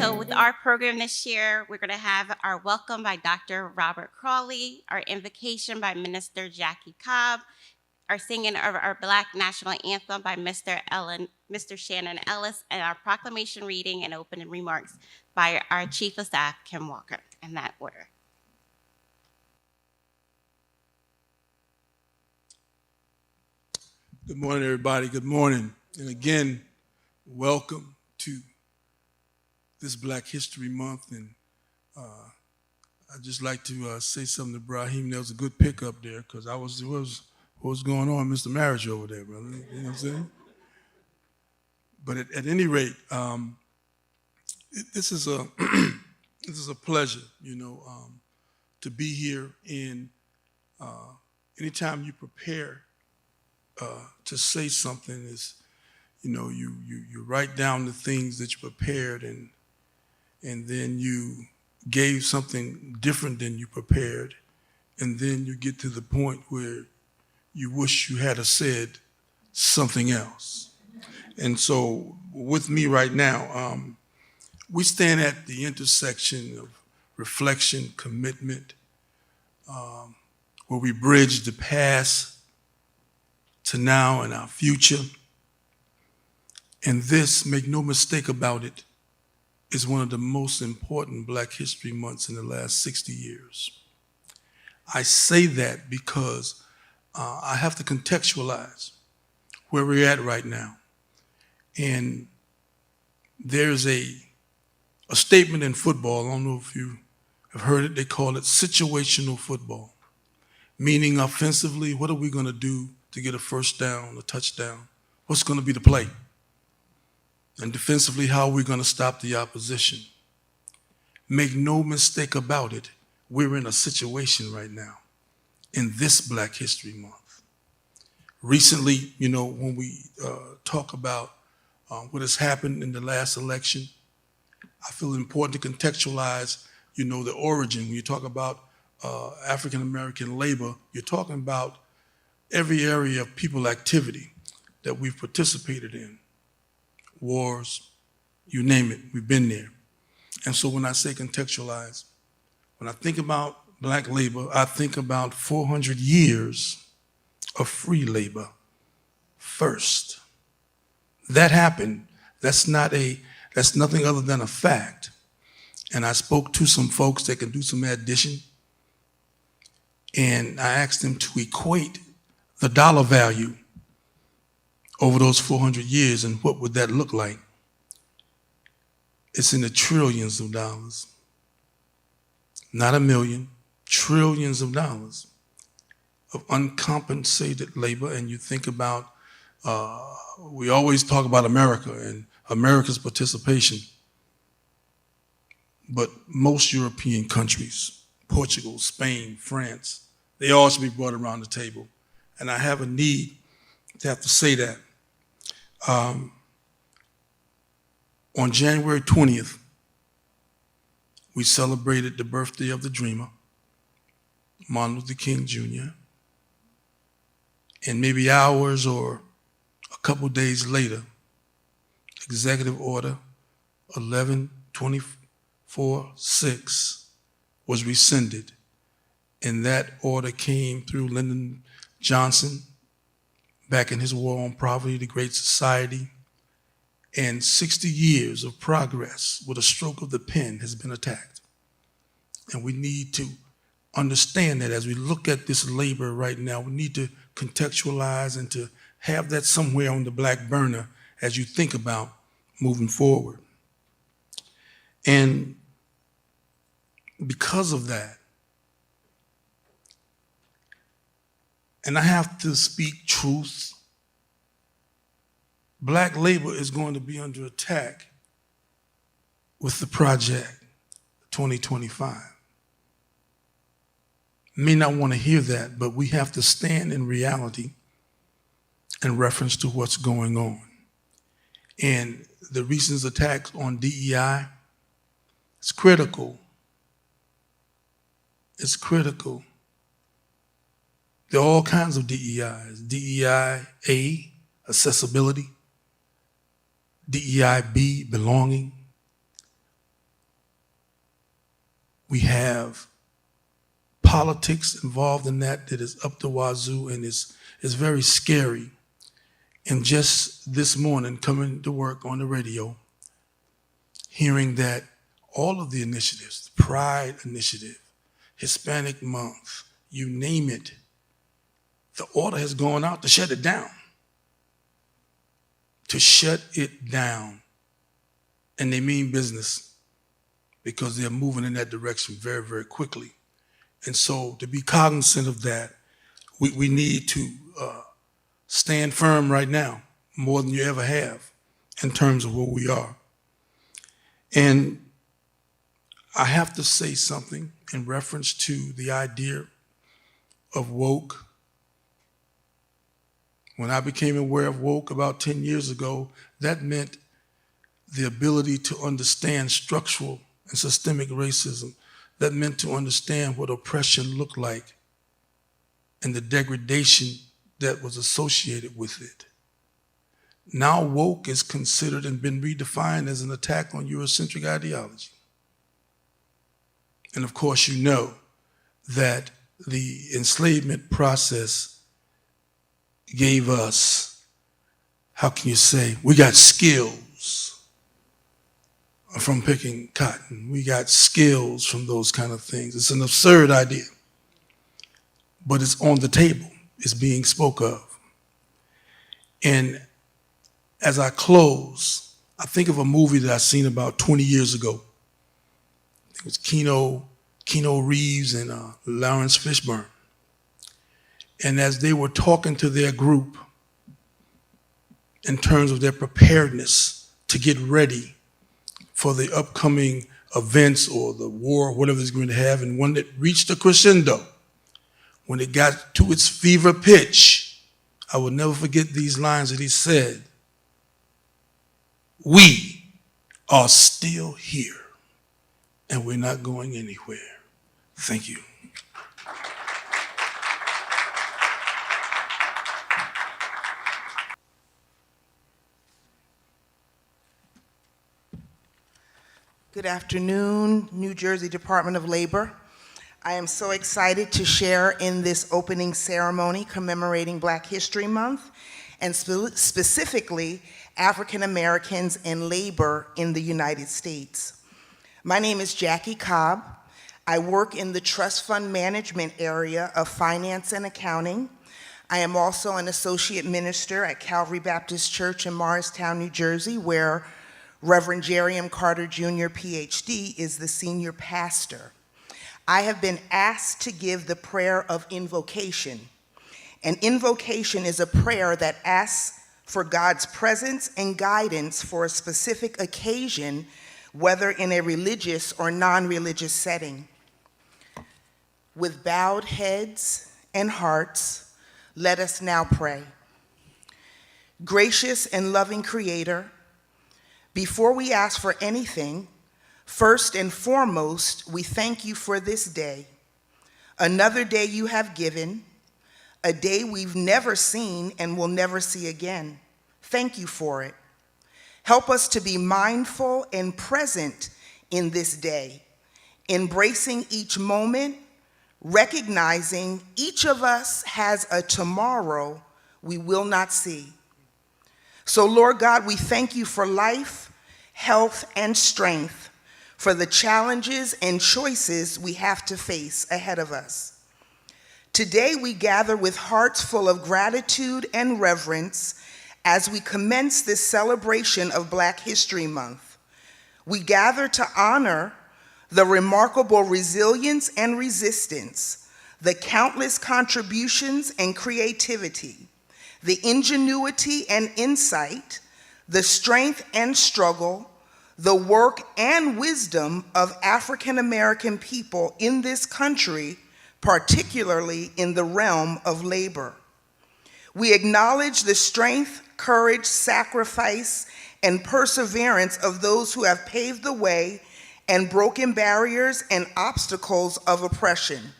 So with our program this year, we're going to have our welcome by Dr. Robert Crawley, our invocation by Minister Jackie Cobb, our singing of our Black National Anthem by Mr. Shannon Ellis, and our proclamation reading and opening remarks by our Chief of Staff, Kim Walker, in that order. Good morning, everybody. Good morning. And again, welcome to this Black History Month. And I'd just like to say something to Brahim. That was a good pickup there, because what's going on, Mr. Marriage over there, brother? You know what I'm saying? But at any rate, this is a this is a pleasure, to be here. And anytime you prepare to say something, is you write down the things that you prepared, and then you gave something different than you prepared, and then you get to the point where you wish you had said something else. And so with me right now, we stand at the intersection of reflection, commitment, where we bridge the past to now and our future. And this, make no mistake about it, is one of the most important Black History Months in the last 60 years. I say that because I have to contextualize where we're at right now. And there's a statement in football, I don't know if you have heard it, they call it situational football, meaning offensively, what are we going to do to get a first down, a touchdown? What's going to be the play? And defensively, how are we going to stop the opposition? Make no mistake about it, we're in a situation right now in this Black History Month. Recently, when we talk about what has happened in the last election, I feel it important to contextualize, the origin. When you talk about African-American labor, you're talking about every area of people activity that we've participated in. Wars, you name it, we've been there. And so when I say contextualize, when I think about Black labor, I think about 400 years of free labor first. That happened. That's nothing other than a fact. And I spoke to some folks that can do some addition, and I asked them to equate the dollar value over those 400 years, and what would that look like? It's in the trillions of dollars. Not a million, trillions of dollars of uncompensated labor. And you think about, we always talk about America and America's participation, but most European countries, Portugal, Spain, France, they all should be brought around the table. And I have a need to have to say that. On January 20th, we celebrated the birthday of the dreamer, Martin Luther King Jr. And maybe hours or a couple days later, Executive Order 1124-6 was rescinded. And that order came through Lyndon Johnson back in his War on Poverty, the Great Society. And 60 years of progress with a stroke of the pen has been attacked. And we need to understand that as we look at this labor right now, we need to contextualize and to have that somewhere on the Black burner as you think about moving forward. And because of that, and I have to speak truth, Black labor is going to be under attack with the project 2025. May not want to hear that, but we have to stand in reality in reference to what's going on. And the recent attacks on DEI, it's critical. It's critical. There are all kinds of DEIs. DEI-A, accessibility. DEI-B, belonging. We have politics involved in that is up the wazoo and is very scary. And just this morning, coming to work on the radio, hearing that all of the initiatives, the Pride Initiative, Hispanic Month, you name it, the order has gone out to shut it down. To shut it down. And they mean business because they're moving in that direction very, very quickly. And so to be cognizant of that, we need to stand firm right now, more than you ever have, in terms of where we are. And I have to say something in reference to the idea of woke. When I became aware of woke about 10 years ago, that meant the ability to understand structural and systemic racism. That meant to understand what oppression looked like and the degradation that was associated with it. Now woke is considered and been redefined as an attack on Eurocentric ideology. And of course you know that the enslavement process gave us, how can you say, we got skills from picking cotton. We got skills from those kind of things. It's an absurd idea, but it's on the table. It's being spoke of. And as I close, I think of a movie that I seen about 20 years ago. It was Keanu Reeves and Lawrence Fishburne. And as they were talking to their group in terms of their preparedness to get ready for the upcoming events or the war, whatever it's going to have, and when it reached a crescendo, when it got to its fever pitch, I will never forget these lines that he said, "We are still here and we're not going anywhere." Thank you. Good afternoon, New Jersey Department of Labor. I am so excited to share in this opening ceremony commemorating Black History Month and specifically African Americans in labor in the United States. My name is Jackie Cobb. I work in the trust fund management area of finance and accounting. I am also an associate minister at Calvary Baptist Church in Morristown, New Jersey, where Reverend Jerry M. Carter Jr., PhD, is the senior pastor. I have been asked to give the prayer of invocation. An invocation is a prayer that asks for God's presence and guidance for a specific occasion, whether in a religious or non-religious setting. With bowed heads and hearts, let us now pray. Gracious and loving Creator, before we ask for anything, first and foremost, we thank you for this day, another day you have given, a day we've never seen and will never see again. Thank you for it. Help us to be mindful and present in this day, embracing each moment, recognizing each of us has a tomorrow we will not see. So, Lord God, we thank you for life, health, and strength, for the challenges and choices we have to face ahead of us. Today, we gather with hearts full of gratitude and reverence as we commence this celebration of Black History Month. We gather to honor the remarkable resilience and resistance, the countless contributions and creativity, the ingenuity and insight, the strength and struggle, the work and wisdom of African American people in this country, particularly in the realm of labor. We acknowledge the strength, courage, sacrifice, and perseverance of those who have paved the way and broken barriers and obstacles of oppression.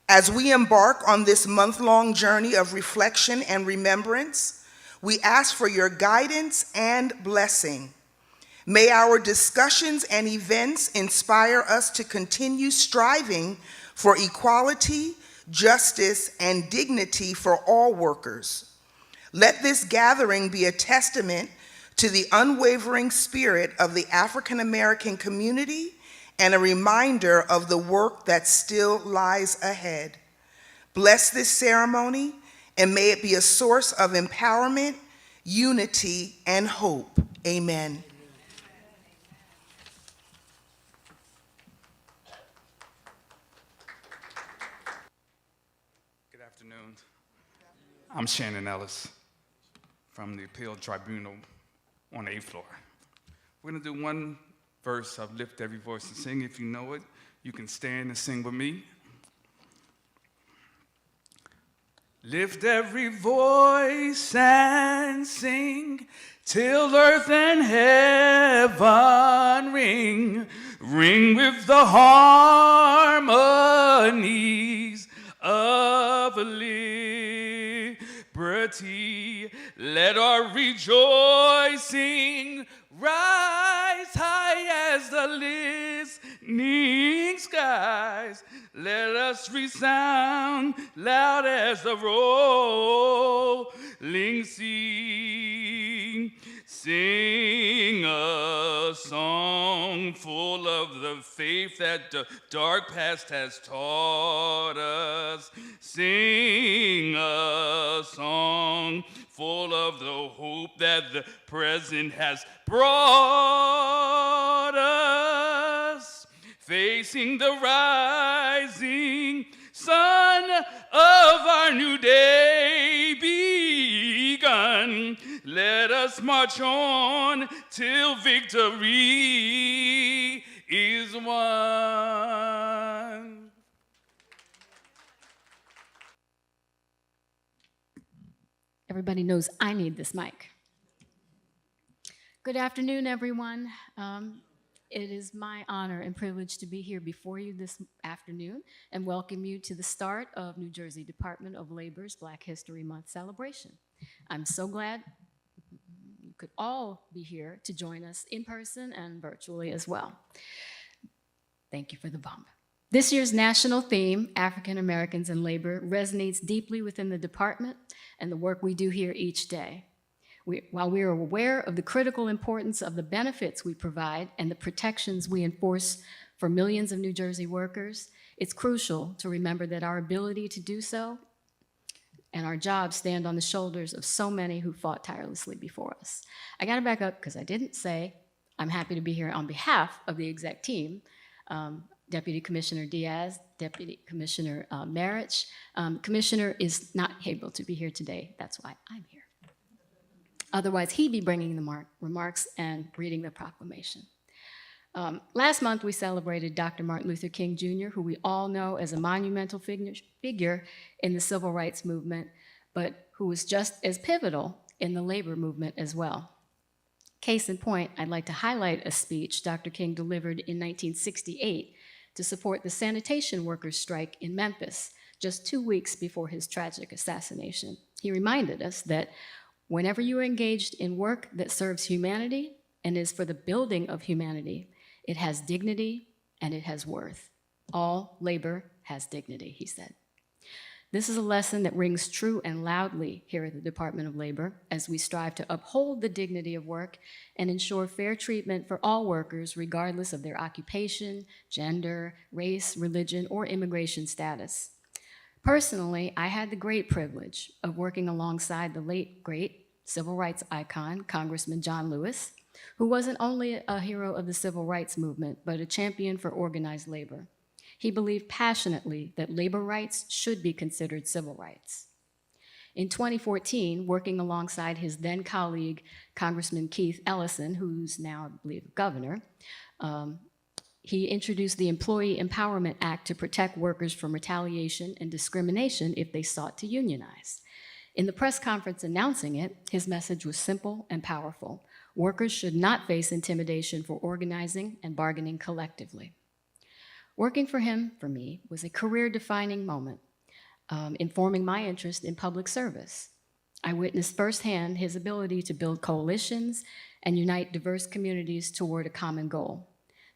As we embark on this month-long journey of reflection and remembrance, we ask for your guidance and blessing. May our discussions and events inspire us to continue striving for equality, justice, and dignity for all workers. Let this gathering be a testament to the unwavering spirit of the African American community and a reminder of the work that still lies ahead. Bless this ceremony, and may it be a source of empowerment, unity, and hope. Amen. Good afternoon. I'm Shannon Ellis from the Appeal Tribunal on the 8th floor. We're going to do one verse of Lift Every Voice and Sing. If you know it, you can stand and sing with me. Lift every voice and sing till earth and heaven ring, ring with the harmonies of liberty. Let our rejoicing rise high as the listening skies. Let us resound loud as the rolling sea. Sing a song full of the faith that the dark past has taught us. Sing a song full of the hope that the present has brought us. Facing the rising sun of our new day begun. Let us march on till victory is won. Everybody knows I need this mic. Good afternoon, everyone. It is my honor and privilege to be here before you this afternoon and welcome you to the start of New Jersey Department of Labor's Black History Month celebration. I'm so glad you could all be here to join us in person and virtually as well. Thank you for the bump. This year's national theme, African Americans in Labor, resonates deeply within the department and the work we do here each day. While we are aware of the critical importance of the benefits we provide and the protections we enforce for millions of New Jersey workers, it's crucial to remember that our ability to do so and our jobs stand on the shoulders of so many who fought tirelessly before us. I gotta back up because I didn't say I'm happy to be here on behalf of the exec team. Deputy Commissioner Diaz, Deputy Commissioner Marich. Commissioner is not able to be here today. That's why I'm here. Otherwise, he'd be bringing the remarks and reading the proclamation. Last month, we celebrated Dr. Martin Luther King Jr., who we all know as a monumental figure in the civil rights movement, but who was just as pivotal in the labor movement as well. Case in point, I'd like to highlight a speech Dr. King delivered in 1968 to support the sanitation workers' strike in Memphis, just 2 weeks before his tragic assassination. He reminded us that whenever you are engaged in work that serves humanity and is for the building of humanity, it has dignity and it has worth. All labor has dignity, he said. This is a lesson that rings true and loudly here at the Department of Labor as we strive to uphold the dignity of work and ensure fair treatment for all workers regardless of their occupation, gender, race, religion, or immigration status. Personally, I had the great privilege of working alongside the late, great civil rights icon, Congressman John Lewis, who wasn't only a hero of the civil rights movement, but a champion for organized labor. He believed passionately that labor rights should be considered civil rights. In 2014, working alongside his then colleague, Congressman Keith Ellison, who's now, I believe, governor, he introduced the Employee Empowerment Act to protect workers from retaliation and discrimination if they sought to unionize. In the press conference announcing it, his message was simple and powerful. Workers should not face intimidation for organizing and bargaining collectively. Working for him, for me, was a career-defining moment, informing my interest in public service. I witnessed firsthand his ability to build coalitions and unite diverse communities toward a common goal.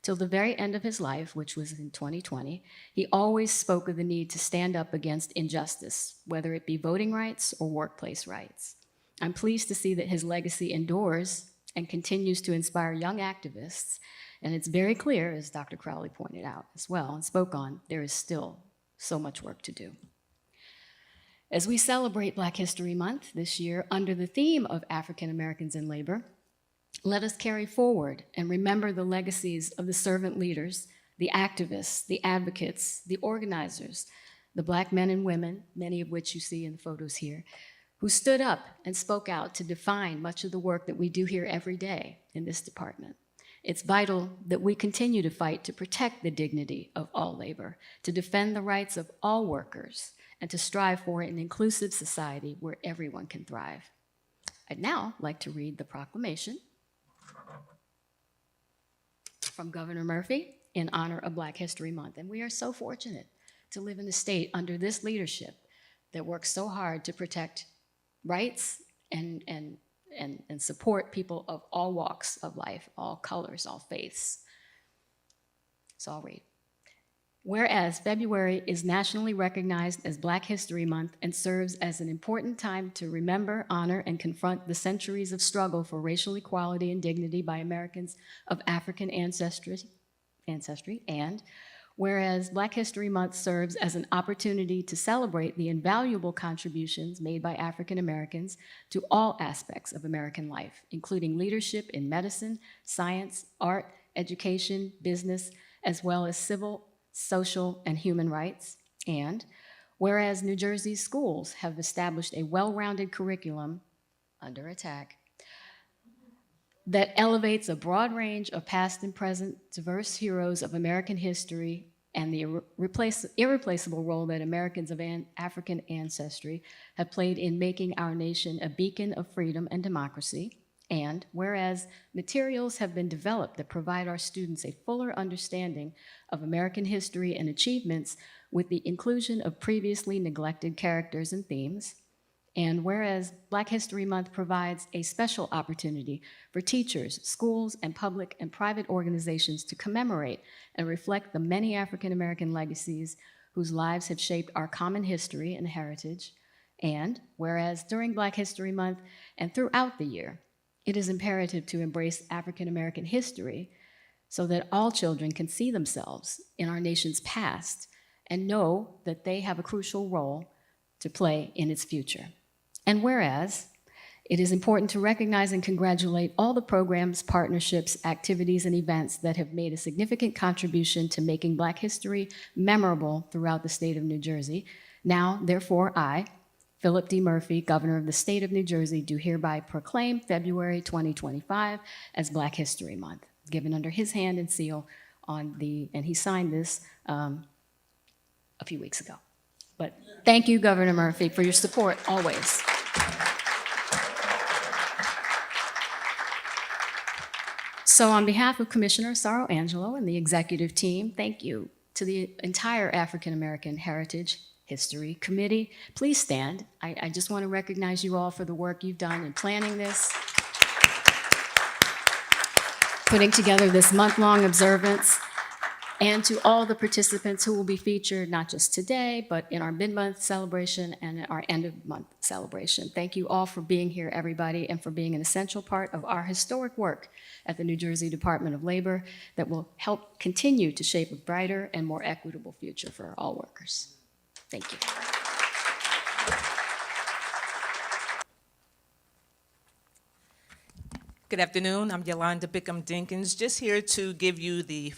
Till the very end of his life, which was in 2020, he always spoke of the need to stand up against injustice, whether it be voting rights or workplace rights. I'm pleased to see that his legacy endures and continues to inspire young activists. And it's very clear, as Dr. Crowley pointed out as well and spoke on, there is still so much work to do. As we celebrate Black History Month this year under the theme of African Americans in labor, let us carry forward and remember the legacies of the servant leaders, the activists, the advocates, the organizers, the Black men and women, many of which you see in the photos here, who stood up and spoke out to define much of the work that we do here every day in this department. It's vital that we continue to fight to protect the dignity of all labor, to defend the rights of all workers, and to strive for an inclusive society where everyone can thrive. I'd now like to read the proclamation from Governor Murphy in honor of Black History Month. And we are so fortunate to live in a state under this leadership that works so hard to protect rights and support people of all walks of life, all colors, all faiths. So I'll read. Whereas February is nationally recognized as Black History Month and serves as an important time to remember, honor, and confront the centuries of struggle for racial equality and dignity by Americans of African ancestry, and whereas Black History Month serves as an opportunity to celebrate the invaluable contributions made by African Americans to all aspects of American life, including leadership in medicine, science, art, education, business, as well as civil, social, and human rights. And whereas New Jersey's schools have established a well-rounded curriculum under attack that elevates a broad range of past and present diverse heroes of American history and the irreplaceable role that Americans of African ancestry have played in making our nation a beacon of freedom and democracy. And whereas materials have been developed that provide our students a fuller understanding of American history and achievements with the inclusion of previously neglected characters and themes, and whereas Black History Month provides a special opportunity for teachers, schools, and public and private organizations to commemorate and reflect the many African American legacies whose lives have shaped our common history and heritage, and whereas during Black History Month and throughout the year, it is imperative to embrace African American history so that all children can see themselves in our nation's past and know that they have a crucial role to play in its future. And whereas it is important to recognize and congratulate all the programs, partnerships, activities, and events that have made a significant contribution to making Black history memorable throughout the state of New Jersey. Now, therefore, I, Philip D. Murphy, Governor of the State of New Jersey, do hereby proclaim February 2025 as Black History Month, given under his hand and seal and he signed this a few weeks ago. But thank you, Governor Murphy, for your support always. So on behalf of Commissioner Saro Angelo and the executive team, thank you to the entire African American Heritage History Committee. Please stand. I just want to recognize you all for the work you've done in planning this, putting together this month-long observance, and to all the participants who will be featured not just today, but in our mid-month celebration and our end-of-month celebration. Thank you all for being here, everybody, and for being an essential part of our historic work at the New Jersey Department of Labor that will help continue to shape a brighter and more equitable future for all workers. Thank you. Good afternoon. I'm Yolanda Bickham-Dinkins, just here to give you the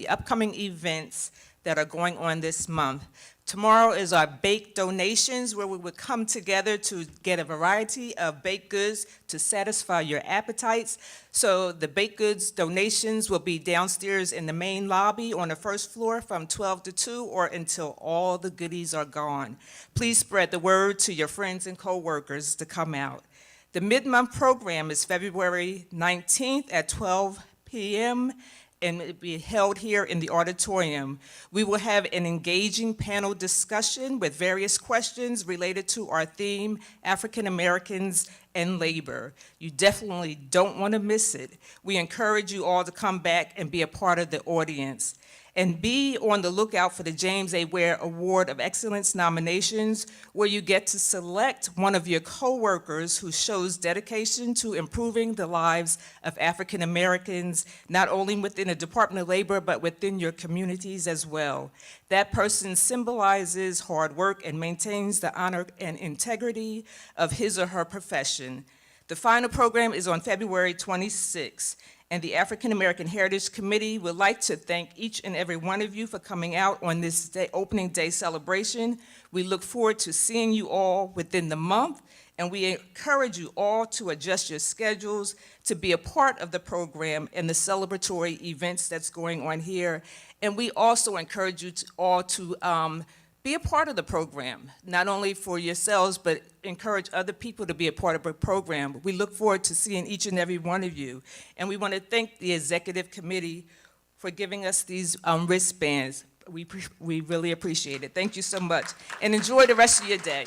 upcoming events that are going on this month. Tomorrow is our bake donations, where we would come together to get a variety of baked goods to satisfy your appetites. So the baked goods donations will be downstairs in the main lobby on the first floor from 12 to 2 or until all the goodies are gone. Please spread the word to your friends and co-workers to come out. The mid-month program is February 19th at 12 p.m. and it be held here in the auditorium. We will have an engaging panel discussion with various questions related to our theme, African Americans and labor. You definitely don't want to miss it. We encourage you all to come back and be a part of the audience. And be on the lookout for the James A. Ware Award of Excellence nominations, where you get to select one of your coworkers who shows dedication to improving the lives of African Americans, not only within the Department of Labor, but within your communities as well. That person symbolizes hard work and maintains the honor and integrity of his or her profession. The final program is on February 26th. And the African American Heritage Committee would like to thank each and every one of you for coming out on this opening day celebration. We look forward to seeing you all within the month, and we encourage you all to adjust your schedules to be a part of the program and the celebratory events that's going on here. And we also encourage you all to be a part of the program, not only for yourselves, but encourage other people to be a part of the program. We look forward to seeing each and every one of you. And we want to thank the executive committee for giving us these wristbands. We really appreciate it. Thank you so much. And enjoy the rest of your day.